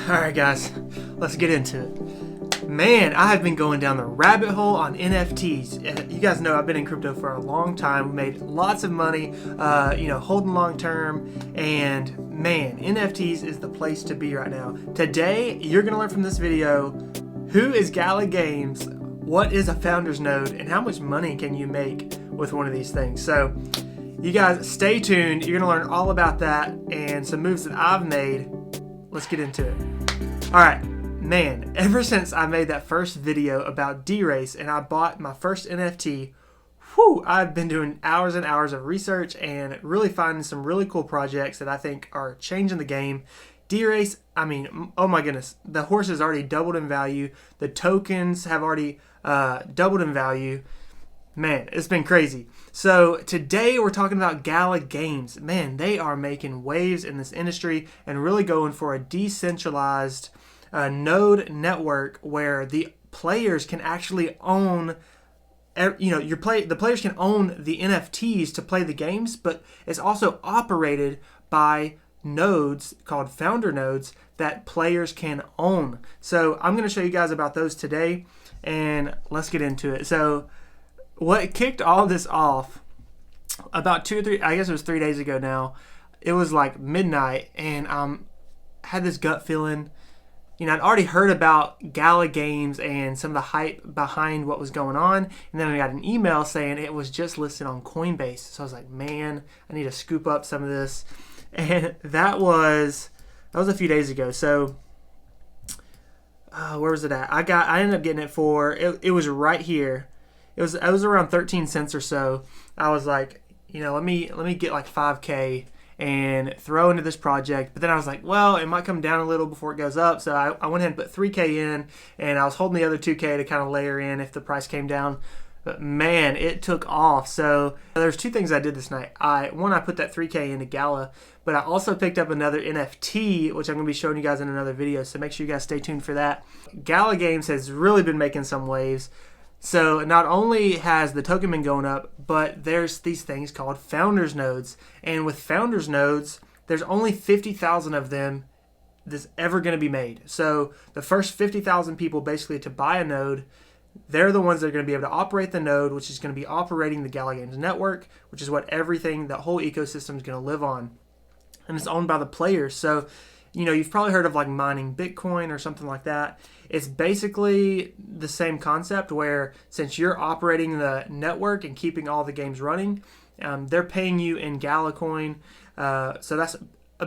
Alright guys, let's get into it. Man, I have been going down the rabbit hole on NFTs. You guys know I've been in crypto for a long time, made lots of money, holding long term, and man, NFTs is the place to be right now. Today, you're going to learn from this video, who is Gala Games, what is a Founders Node, and how much money can you make with one of these things. So, you guys stay tuned, you're going to learn all about that and some moves that I've made. Let's get into it. Alright, man, ever since I made that first video about D-Race and I bought my first NFT, I've been doing hours and hours of research and really finding some really cool projects that I think are changing the game. D-Race, I mean, oh my goodness, the horse has already doubled in value. The tokens have already doubled in value. Man, it's been crazy. So today we're talking about Gala Games. Man, they are making waves in this industry and really going for a decentralized node network where the players can actually own, the players can own the NFTs to play the games, but it's also operated by nodes called founder nodes that players can own. So I'm going to show you guys about those today, and let's get into it. So what kicked all this off about 2 or 3, I guess it was 3 days ago now. It was like midnight, and had this gut feeling. I'd already heard about Gala Games and some of the hype behind what was going on, and then I got an email saying it was just listed on Coinbase. So I was like, man, I need to scoop up some of this, and that was a few days ago. So where was it at? I ended up getting it for it was right here. It was around 13 cents or so. I was like, let me get like 5K and throw into this project. But then I was like, well, it might come down a little before it goes up. So I went ahead and put 3K in, and I was holding the other 2K to kind of layer in if the price came down. But man, it took off. So there's 2 things I did this night. One, I put that 3K into Gala, but I also picked up another NFT, which I'm going to be showing you guys in another video. So make sure you guys stay tuned for that. Gala Games has really been making some waves. So not only has the token been going up, but there's these things called Founders Nodes. And with Founders Nodes, there's only 50,000 of them that's ever going to be made. So the first 50,000 people basically to buy a node, they're the ones that are going to be able to operate the node, which is going to be operating the Gala Games network, which is what everything, the whole ecosystem is going to live on. And it's owned by the players. So you've probably heard of like mining Bitcoin or something like that. It's basically the same concept where since you're operating the network and keeping all the games running, they're paying you in Gala coin. So that's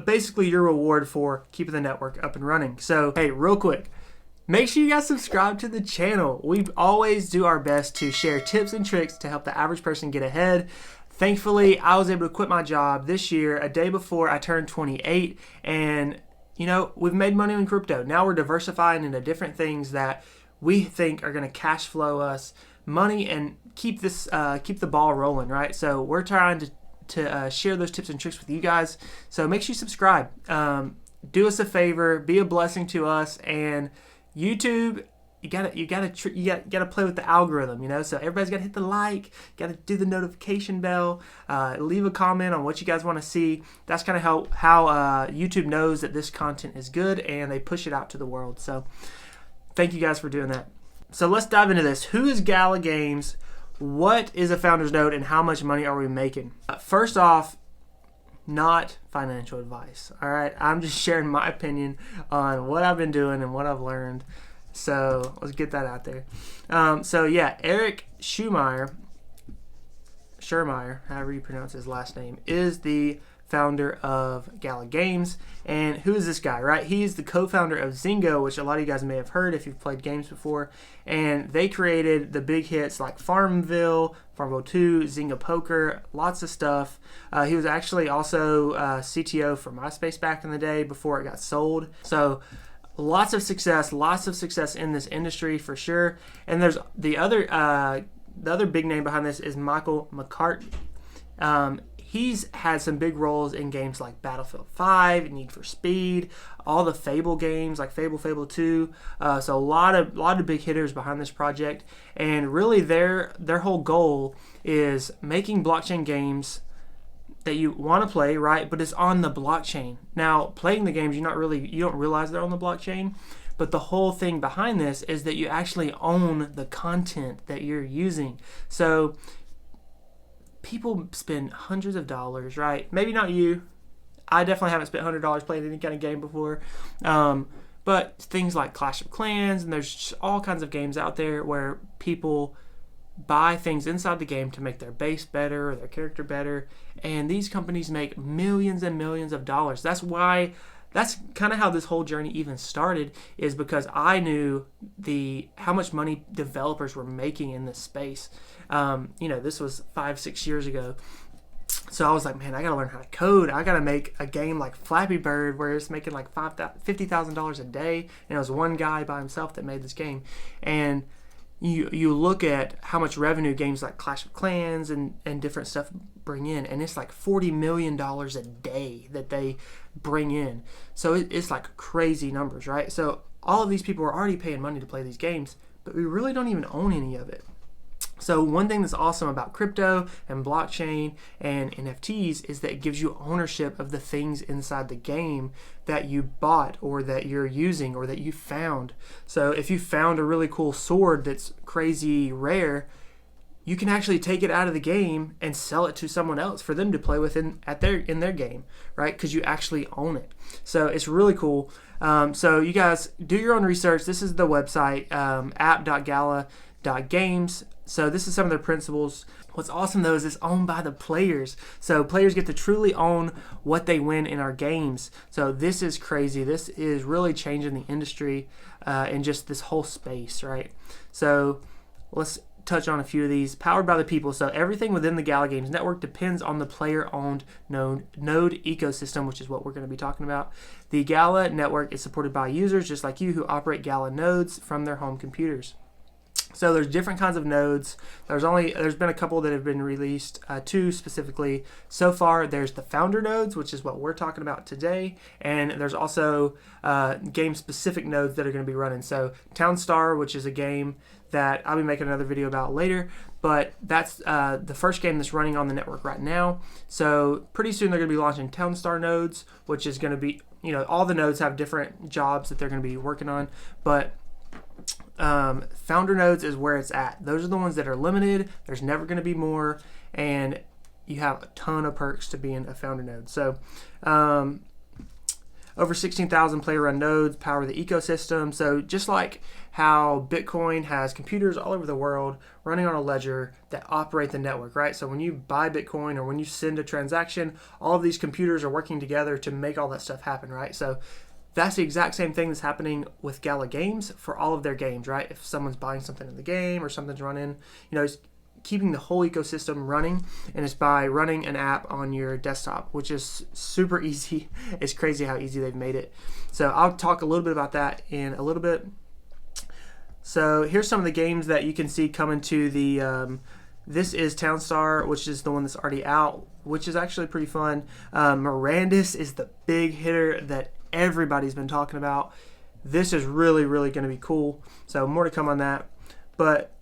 basically your reward for keeping the network up and running. So, hey, real quick, make sure you guys subscribe to the channel. We always do our best to share tips and tricks to help the average person get ahead. Thankfully, I was able to quit my job this year, a day before I turned 28, and we've made money in crypto. Now we're diversifying into different things that we think are going to cash flow us money and keep the ball rolling, right? So we're trying to share those tips and tricks with you guys. So make sure you subscribe. Do us a favor, be a blessing to us, and YouTube. You gotta play with the algorithm, So everybody's gotta hit the like, gotta do the notification bell, leave a comment on what you guys want to see. That's kind of how YouTube knows that this content is good and they push it out to the world. So thank you guys for doing that. So let's dive into this. Who is Gala Games? What is a Founders Node, and how much money are we making? First off, not financial advice. All right, I'm just sharing my opinion on what I've been doing and what I've learned. So let's get that out there. Eric Schurmeyer, however you pronounce his last name, is the founder of Gala Games. And who is this guy, right? He's the co-founder of Zynga, which a lot of you guys may have heard if you've played games before. And they created the big hits like Farmville 2, Zynga Poker, lots of stuff. He was actually also CTO for MySpace back in the day before it got sold. So lots of success in this industry for sure. And there's the other big name behind this is Mccartney. He's had some big roles in games like Battlefield 5, Need for Speed, all the Fable games like Fable 2. So a lot of big hitters behind this project. And really their whole goal is making blockchain games that you want to play, right? But it's on the blockchain. Now, playing the games, you don't realize they're on the blockchain, but the whole thing behind this is that you actually own the content that you're using. So people spend hundreds of dollars, right? Maybe not you. I definitely haven't spent $100 playing any kind of game before. But things like Clash of Clans, and there's just all kinds of games out there where people buy things inside the game to make their base better or their character better, and these companies make millions and millions of dollars. That's kind of how this whole journey even started, is because I knew how much money developers were making in this space. This was 5-6 years ago. So I was like, man, I gotta learn how to code. I gotta make a game like Flappy Bird where it's making like $50,000 a day, and it was one guy by himself that made this game. And you look at how much revenue games like Clash of Clans and different stuff bring in, and it's like $40 million a day that they bring in. So it's like crazy numbers, right? So all of these people are already paying money to play these games, but we really don't even own any of it. So one thing that's awesome about crypto and blockchain and NFTs is that it gives you ownership of the things inside the game that you bought or that you're using or that you found. So if you found a really cool sword that's crazy rare, you can actually take it out of the game and sell it to someone else for them to play with in their game, right? Because you actually own it. So it's really cool. So you guys do your own research. This is the website, app.gala.games. So this is some of their principles. What's awesome though is it's owned by the players. So players get to truly own what they win in our games. So this is crazy. This is really changing the industry and just this whole space, right? So let's touch on a few of these. Powered by the people. So everything within the Gala Games network depends on the player-owned node ecosystem, which is what we're going to be talking about. The Gala network is supported by users just like you who operate Gala nodes from their home computers. So there's different kinds of nodes. There's been a couple that have been released, 2 specifically. So far, there's the founder nodes, which is what we're talking about today, and there's also game-specific nodes that are going to be running. So Townstar, which is a game that I'll be making another video about later, but that's the first game that's running on the network right now. So pretty soon they're going to be launching Townstar nodes, which is going to be, all the nodes have different jobs that they're going to be working on, but founder nodes is where it's at. Those are the ones that are limited. There's never going to be more, and you have a ton of perks to being a founder node. So over 16,000 player-run nodes power the ecosystem. So just like how Bitcoin has computers all over the world running on a ledger that operate the network, right? So when you buy Bitcoin or when you send a transaction, all of these computers are working together to make all that stuff happen, right? So that's the exact same thing that's happening with Gala Games for all of their games, right? If someone's buying something in the game or something's running, it's keeping the whole ecosystem running, and it's by running an app on your desktop, which is super easy. It's crazy how easy they've made it. So I'll talk a little bit about that in a little bit. So here's some of the games that you can see coming to the this is Townstar, which is the one that's already out, which is actually pretty fun. Mirandus is the big hitter that everybody's been talking about. This is really, really going to be cool. So more to come on that. But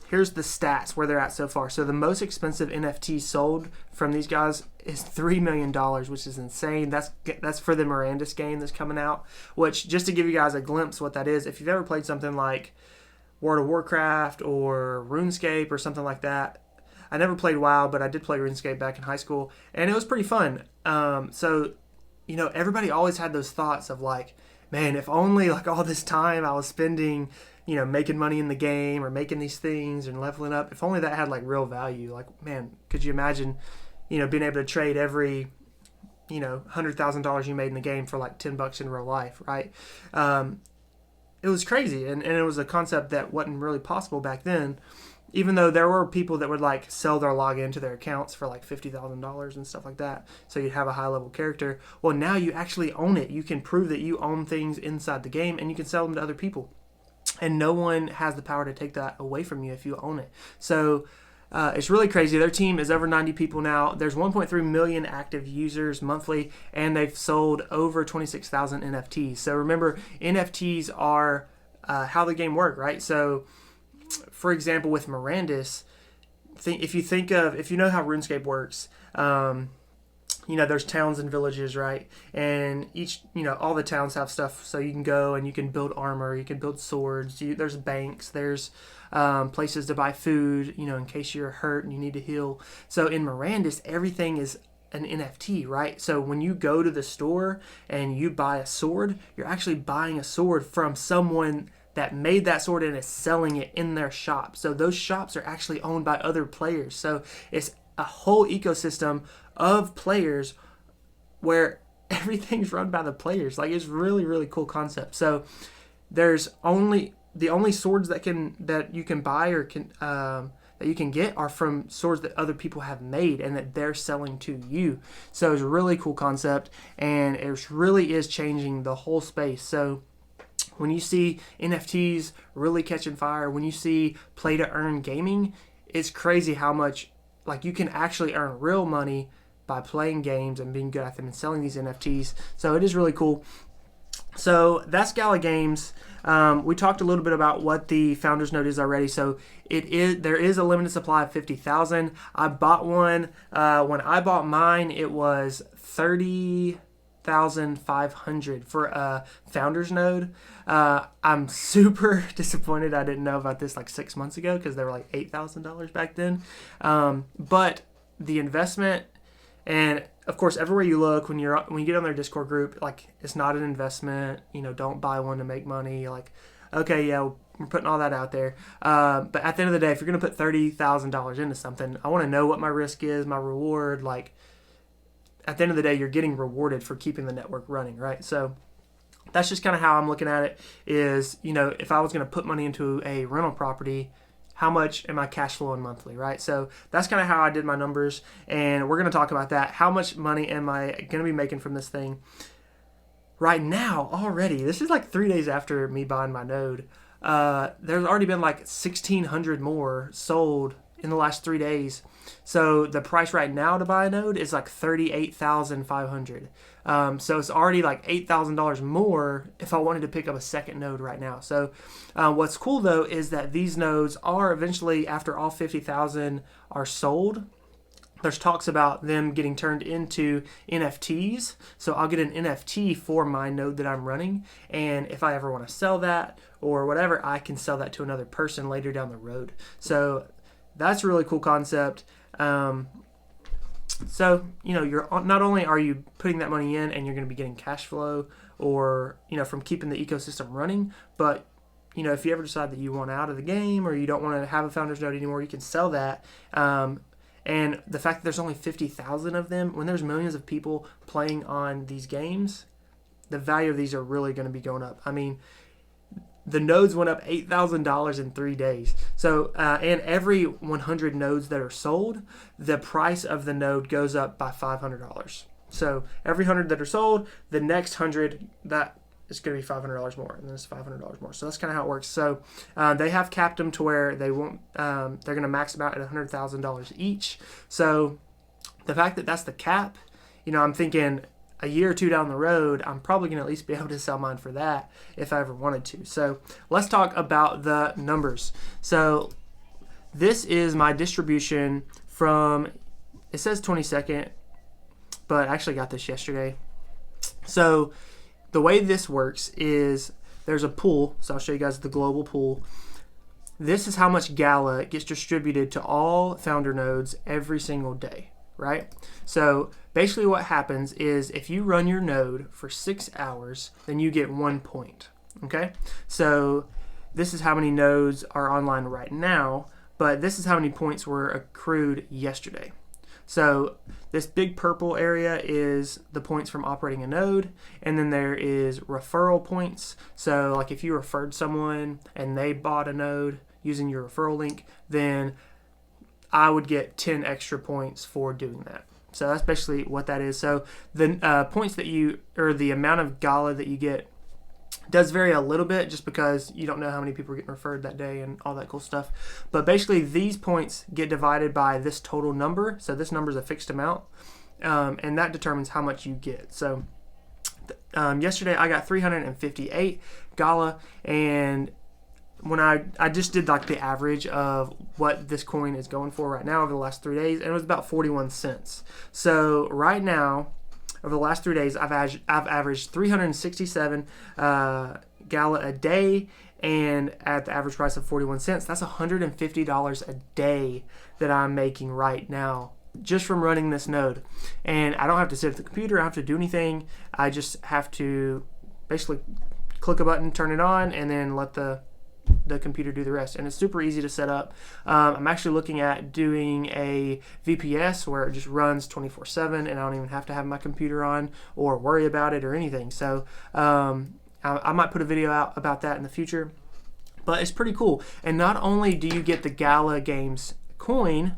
here's the stats where they're at so far. So the most expensive NFT sold from these guys is $3 million, which is insane. That's for the Mirandus game that's coming out, which, just to give you guys a glimpse what that is, if you've ever played something like World of Warcraft or RuneScape or something like that. I never played WoW, but I did play RuneScape back in high school, and it was pretty fun. So, everybody always had those thoughts of like, man, if only like all this time I was spending, making money in the game or making these things and leveling up, if only that had like real value. Like, man, could you imagine, being able to trade every, $100,000 you made in the game for like $10 in real life, right? It was crazy, and it was a concept that wasn't really possible back then. Even though there were people that would like sell their login to their accounts for like $50,000 and stuff like that, so you'd have a high level character. Well, now you actually own it. You can prove that you own things inside the game, and you can sell them to other people, and no one has the power to take that away from you if you own it. So it's really crazy. Their team is over 90 people now. There's 1.3 million active users monthly, and they've sold over 26,000 NFTs. So remember, NFTs are how the game works, right? So for example, with Mirandus, if you know how RuneScape works, there's towns and villages, right? And each, all the towns have stuff, so you can go and you can build armor, you can build swords. There's banks, there's places to buy food, in case you're hurt and you need to heal. So in Mirandus, everything is an NFT, right? So when you go to the store and you buy a sword, you're actually buying a sword from someone that made that sword and is selling it in their shop. So those shops are actually owned by other players. So it's a whole ecosystem of players where everything's run by the players. Like, it's really, really cool concept. So there's the only swords that you can buy or that you can get are from swords that other people have made and that they're selling to you. So it's a really cool concept, and it really is changing the whole space. So when you see NFTs really catching fire, when you see play to earn gaming, it's crazy how much you can actually earn real money by playing games and being good at them and selling these NFTs. So it is really cool. So that's Gala Games. We talked a little bit about what the Founders Node is already. So there is a limited supply of 50,000. I bought one. When I bought mine, it was 30,500 for a Founders Node. I'm super disappointed I didn't know about this 6 months ago, because they were $8,000 back then. But the investment, and of course, everywhere you look, when you get on their Discord group, it's not an investment. Don't buy one to make money. Okay, yeah, we're putting all that out there. But at the end of the day, if you're going to put $30,000 into something, I want to know what my risk is, my reward. At the end of the day, you're getting rewarded for keeping the network running, right? So that's just kind of how I'm looking at it. Is, if I was going to put money into a rental property, how much am I cash flowing monthly, right? So that's kind of how I did my numbers, and we're going to talk about that. How much money am I going to be making from this thing? Right now, already, this is 3 days after me buying my node, there's already been 1,600 more sold in the last 3 days. So the price right now to buy a node is $38,500. So it's already $8,000 more if I wanted to pick up a second node right now. So what's cool though is that these nodes are eventually, after all 50,000 are sold, there's talks about them getting turned into NFTs. So I'll get an NFT for my node that I'm running, and if I ever want to sell that or whatever, I can sell that to another person later down the road. So that's a really cool concept. So, you're not only are you putting that money in and you're going to be getting cash flow or, from keeping the ecosystem running, but, if you ever decide that you want out of the game or you don't want to have a Founders Node anymore, you can sell that. And the fact that there's only 50,000 of them, when there's millions of people playing on these games, the value of these are really going to be going up. I mean, the nodes went up $8,000 in 3 days. So, and every 100 nodes that are sold, the price of the node goes up by $500. So every 100 that are sold, the next 100, that is going to be $500 more, and then it's $500 more. So that's kind of how it works. So they have capped them to where they won't. They're going to max them out at $100,000 each. So the fact that that's the cap, I'm thinking a year or two down the road, I'm probably going to at least be able to sell mine for that if I ever wanted to. So let's talk about the numbers. So this is my distribution from, it says 22nd, but I actually got this yesterday. So the way this works is there's a pool. So I'll show you guys the global pool. This is how much Gala gets distributed to all founder nodes every single day, right? So basically what happens is if you run your node for 6 hours, then you get 1 point, okay? So this is how many nodes are online right now, but this is how many points were accrued yesterday. So this big purple area is the points from operating a node, and then there is referral points. So if you referred someone and they bought a node using your referral link, then I would get 10 extra points for doing that. So that's basically what that is. So the points that or the amount of Gala that you get does vary a little bit just because you don't know how many people are getting referred that day and all that cool stuff. But basically these points get divided by this total number. So this number is a fixed amount, and that determines how much you get. So yesterday I got 358 Gala, and when I just did like the average of what this coin is going for right now over the last 3 days, and it was about 41 cents. So right now, over the last 3 days, I've averaged 367 Gala a day, and at the average price of 41 cents, that's $150 a day that I'm making right now just from running this node. And I don't have to sit at the computer, I don't have to do anything. I just have to basically click a button, turn it on, and then let the computer do the rest. And it's super easy to set up. I'm actually looking at doing a VPS where it just runs 24/7, and I don't even have to have my computer on or worry about it or anything. So I might put a video out about that in the future, but it's pretty cool. And not only do you get the Gala Games coin,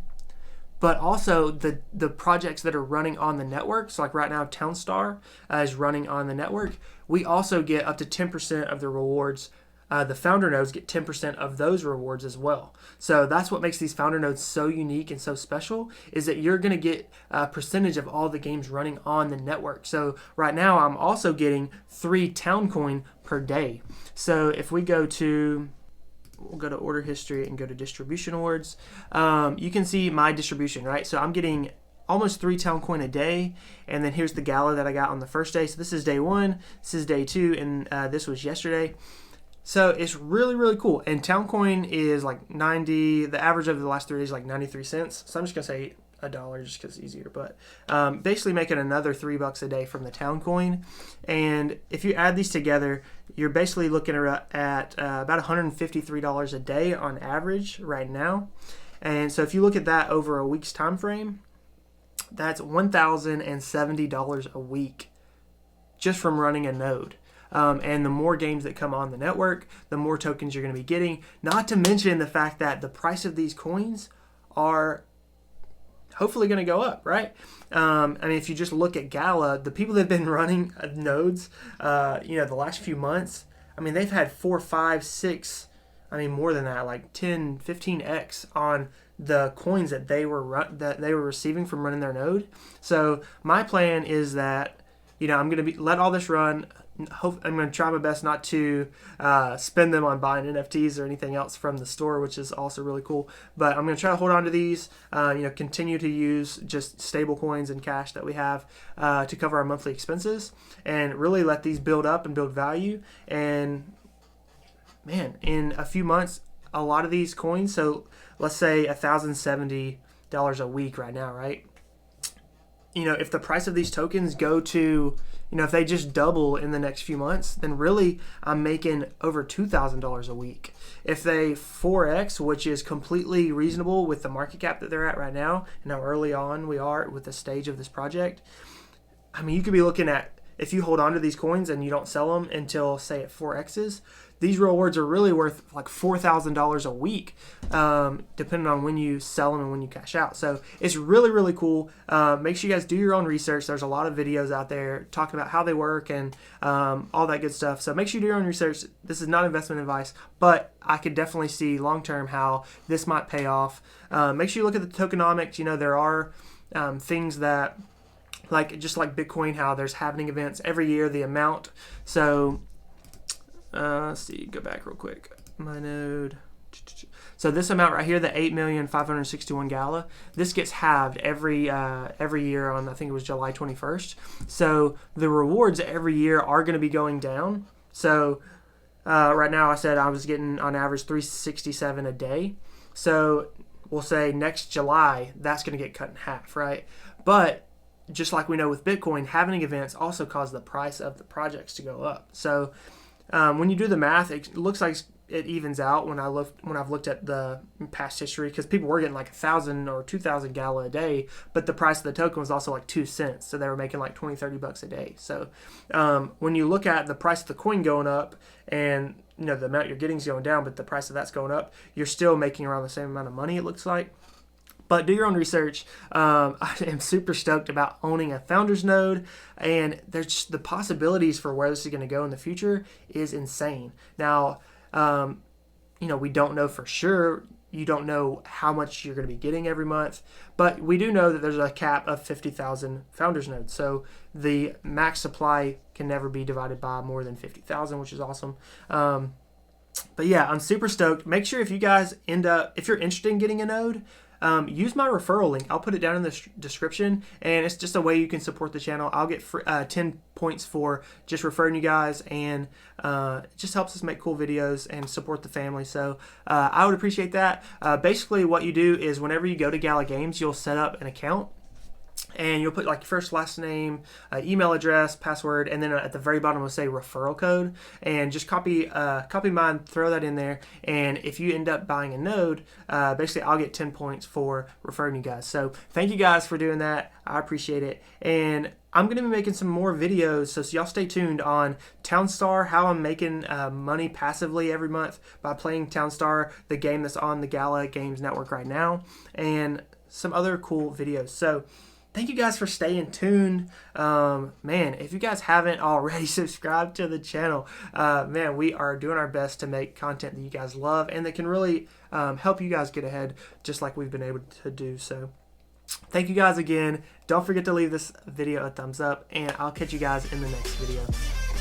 but also the projects that are running on the network. So like right now, Townstar is running on the network. We also get up to 10% of the rewards. The founder nodes get 10% of those rewards as well. So that's what makes these founder nodes so unique and so special, is that you're going to get a percentage of all the games running on the network. So right now I'm also getting 3 town coin per day. So if we we'll go to order history and go to distribution awards, you can see my distribution, right? So I'm getting almost 3 town coin a day, and then here's the Gala that I got on the first day. So this is day 1, this is day 2, and this was yesterday. So it's really, really cool. And town coin is like 90, the average of the last 3 days is like 93 cents. So I'm just gonna say $1 just because it's easier, but basically making another $3 a day from the town coin. And if you add these together, you're basically looking at about $153 a day on average right now. And so if you look at that over a week's time frame, that's $1,070 a week just from running a node. And the more games that come on the network, the more tokens you're going to be getting. Not to mention the fact that the price of these coins are hopefully going to go up, right? I mean, if you just look at Gala, the people that have been running nodes, the last few months, I mean, they've had 4, 5, 6, I mean, more than that, like 10, 15x on the coins that they were receiving from running their node. So my plan is that, I'm going to let all this run. I'm going to try my best not to spend them on buying NFTs or anything else from the store, which is also really cool. But I'm going to try to hold on to these, continue to use just stable coins and cash that we have to cover our monthly expenses, and really let these build up and build value. And man, in a few months, a lot of these coins, so let's say $1,070 a week right now, right? If the price of these tokens go to, if they just double in the next few months, then really I'm making over $2,000 a week. If they 4x, which is completely reasonable with the market cap that they're at right now and how early on we are with the stage of this project, I mean, you could be looking at, if you hold on to these coins and you don't sell them until, say, at 4x's, these rewards are really worth like $4,000 a week, depending on when you sell them and when you cash out. So it's really, really cool. Make sure you guys do your own research. There's a lot of videos out there talking about how they work and all that good stuff. So make sure you do your own research. This is not investment advice, but I could definitely see long-term how this might pay off. Make sure you look at the tokenomics. There are things that, just like Bitcoin, how there's halving events every year, the amount. So let's see, go back real quick. My node. So this amount right here, the 8,561 Gala, this gets halved every year on, I think it was July 21st. So the rewards every year are going to be going down. So right now I said I was getting on average 367 a day. So we'll say next July, that's going to get cut in half, right? But just like we know with Bitcoin, halving events also cause the price of the projects to go up. So when you do the math, it looks like it evens out when I've looked at the past history, because people were getting like 1,000 or 2,000 Gala a day, but the price of the token was also like 2 cents, so they were making like 20-30 bucks a day. So when you look at the price of the coin going up and the amount you're getting is going down, but the price of that's going up, you're still making around the same amount of money, it looks like. But do your own research. I am super stoked about owning a Founders Node, and there's just the possibilities for where this is going to go in the future is insane. Now, we don't know for sure. You don't know how much you're going to be getting every month, but we do know that there's a cap of 50,000 Founders Nodes. So the max supply can never be divided by more than 50,000, which is awesome. But yeah, I'm super stoked. Make sure if you guys if you're interested in getting a node, use my referral link. I'll put it down in the description, and it's just a way you can support the channel. I'll get 10 points for just referring you guys, and it just helps us make cool videos and support the family. So I would appreciate that. Basically, what you do is whenever you go to Gala Games, you'll set up an account. And you'll put like your first, last name, email address, password, and then at the very bottom will say referral code. And just copy mine, throw that in there. And if you end up buying a node, basically I'll get 10 points for referring you guys. So thank you guys for doing that. I appreciate it. And I'm going to be making some more videos, so y'all stay tuned on Townstar, how I'm making money passively every month by playing Townstar, the game that's on the Gala Games Network right now, and some other cool videos. So thank you guys for staying tuned. Man, if you guys haven't already subscribed to the channel, man, we are doing our best to make content that you guys love and that can really help you guys get ahead just like we've been able to do. So thank you guys again. Don't forget to leave this video a thumbs up, and I'll catch you guys in the next video.